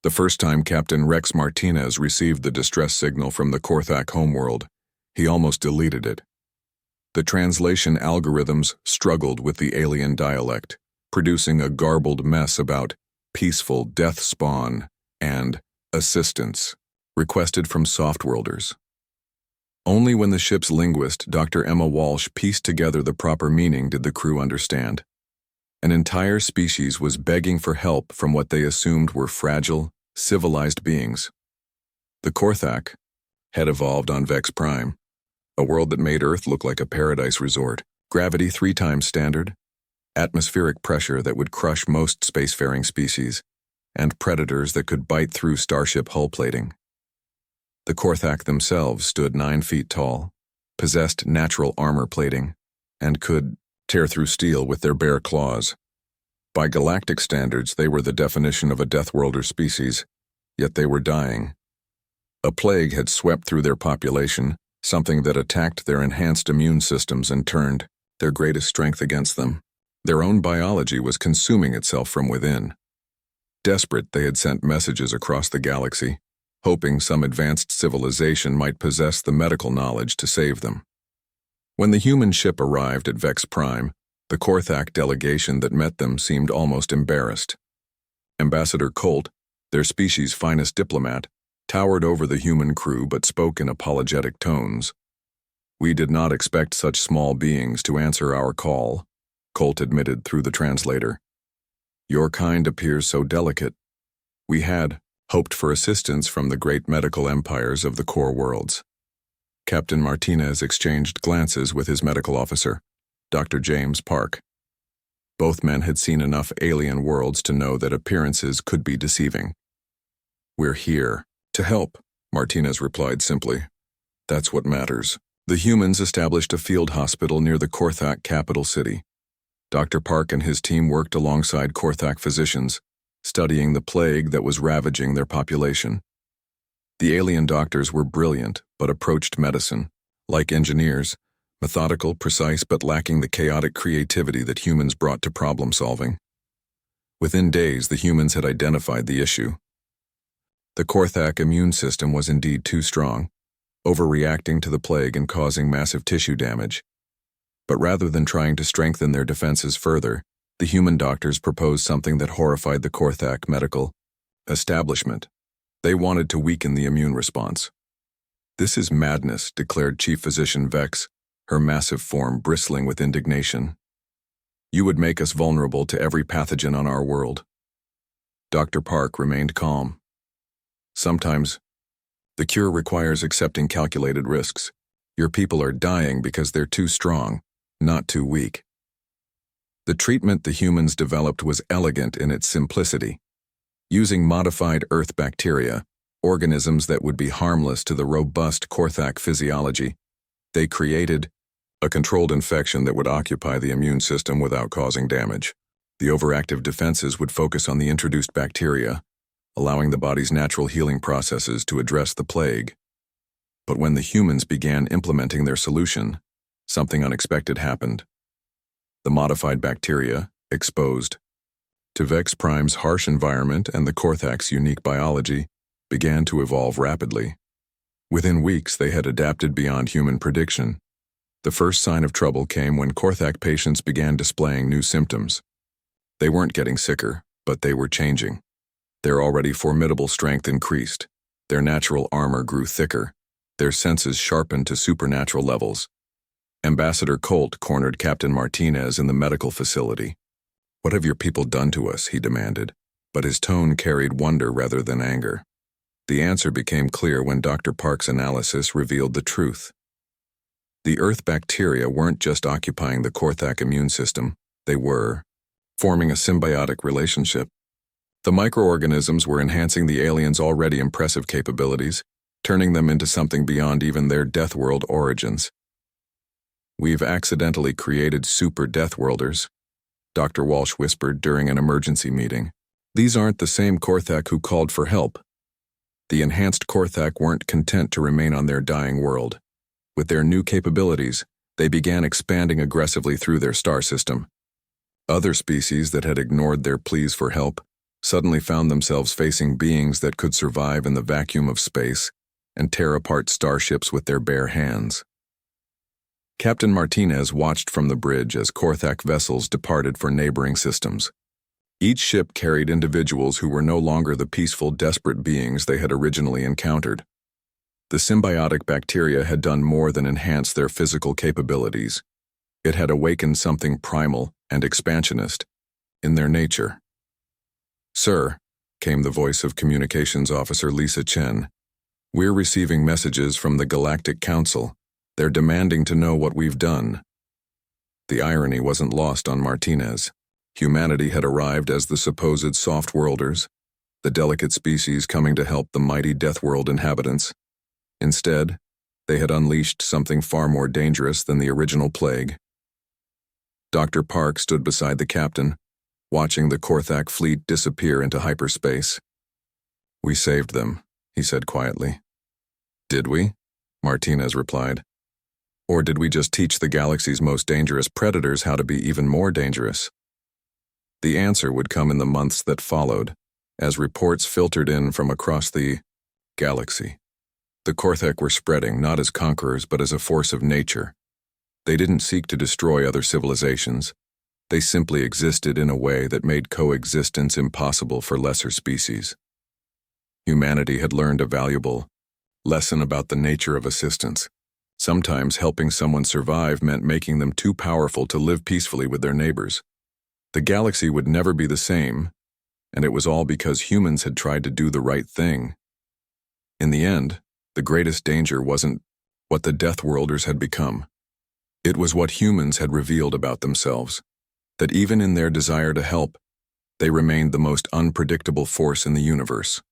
The first time Captain Rex Martinez received the distress signal from the Korthak homeworld, he almost deleted it. The translation algorithms struggled with the alien dialect, producing a garbled mess about peaceful death spawn and assistance requested from softworlders. Only when the ship's linguist, Dr. Emma Walsh, pieced together the proper meaning did the crew understand. An entire species was begging for help from what they assumed were fragile, civilized beings. The Korthak had evolved on Vex Prime, a world that made Earth look like a paradise resort, gravity 3 times standard, atmospheric pressure that would crush most spacefaring species, and predators that could bite through starship hull plating. The Korthak themselves stood 9 feet tall, possessed natural armor plating, and could tear through steel with their bare claws. By galactic standards, they were the definition of a Deathworlder species, yet they were dying. A plague had swept through their population, something that attacked their enhanced immune systems and turned their greatest strength against them. Their own biology was consuming itself from within. Desperate, they had sent messages across the galaxy, hoping some advanced civilization might possess the medical knowledge to save them. When the human ship arrived at Vex Prime, the Korthak delegation that met them seemed almost embarrassed. Ambassador Colt, their species' finest diplomat, towered over the human crew but spoke in apologetic tones. "We did not expect such small beings to answer our call," Colt admitted through the translator. "Your kind appears so delicate. We had hoped for assistance from the great medical empires of the core worlds." Captain Martinez exchanged glances with his medical officer, Dr. James Park. Both men had seen enough alien worlds to know that appearances could be deceiving. "We're here to help," Martinez replied simply. "That's what matters." The humans established a field hospital near the Korthak capital city. Dr. Park and his team worked alongside Korthak physicians, studying the plague that was ravaging their population. The alien doctors were brilliant, but approached medicine, like engineers, methodical, precise, but lacking the chaotic creativity that humans brought to problem solving. Within days, the humans had identified the issue. The Korthak immune system was indeed too strong, overreacting to the plague and causing massive tissue damage. But rather than trying to strengthen their defenses further, the human doctors proposed something that horrified the Korthak medical establishment. They wanted to weaken the immune response. "This is madness," declared Chief Physician Vex, her massive form bristling with indignation. "You would make us vulnerable to every pathogen on our world." Dr. Park remained calm. "Sometimes, the cure requires accepting calculated risks. Your people are dying because they're too strong, not too weak." The treatment the humans developed was elegant in its simplicity. Using modified Earth bacteria, organisms that would be harmless to the robust Korthak physiology, they created a controlled infection that would occupy the immune system without causing damage. The overactive defenses would focus on the introduced bacteria, allowing the body's natural healing processes to address the plague. But when the humans began implementing their solution, something unexpected happened. The modified bacteria, exposed to Vex Prime's harsh environment and the Korthak's unique biology, began to evolve rapidly. Within weeks, they had adapted beyond human prediction. The first sign of trouble came when Korthak patients began displaying new symptoms. They weren't getting sicker, but they were changing. Their already formidable strength increased. Their natural armor grew thicker. Their senses sharpened to supernatural levels. Ambassador Colt cornered Captain Martinez in the medical facility. "What have your people done to us?" he demanded, but his tone carried wonder rather than anger. The answer became clear when Dr. Park's analysis revealed the truth. The Earth bacteria weren't just occupying the Korthak immune system, they were forming a symbiotic relationship. The microorganisms were enhancing the aliens' already impressive capabilities, turning them into something beyond even their Deathworld origins. "We've accidentally created super Deathworlders," Dr. Walsh whispered during an emergency meeting. "These aren't the same Korthak who called for help." The enhanced Korthak weren't content to remain on their dying world. With their new capabilities, they began expanding aggressively through their star system. Other species that had ignored their pleas for help suddenly found themselves facing beings that could survive in the vacuum of space and tear apart starships with their bare hands. Captain Martinez watched from the bridge as Korthak vessels departed for neighboring systems. Each ship carried individuals who were no longer the peaceful, desperate beings they had originally encountered. The symbiotic bacteria had done more than enhance their physical capabilities. It had awakened something primal and expansionist in their nature. "Sir," came the voice of Communications Officer Lisa Chen, "we're receiving messages from the Galactic Council. They're demanding to know what we've done." The irony wasn't lost on Martinez. Humanity had arrived as the supposed soft-worlders, the delicate species coming to help the mighty Deathworld inhabitants. Instead, they had unleashed something far more dangerous than the original plague. Dr. Park stood beside the captain, watching the Korthak fleet disappear into hyperspace. "We saved them," he said quietly. "Did we?" Martinez replied. "Or did we just teach the galaxy's most dangerous predators how to be even more dangerous?" The answer would come in the months that followed, as reports filtered in from across the galaxy. The Korthak were spreading not as conquerors but as a force of nature. They didn't seek to destroy other civilizations. They simply existed in a way that made coexistence impossible for lesser species. Humanity had learned a valuable lesson about the nature of assistance. Sometimes helping someone survive meant making them too powerful to live peacefully with their neighbors. The galaxy would never be the same, and it was all because humans had tried to do the right thing. In the end, the greatest danger wasn't what the Deathworlders had become. It was what humans had revealed about themselves, that even in their desire to help, they remained the most unpredictable force in the universe.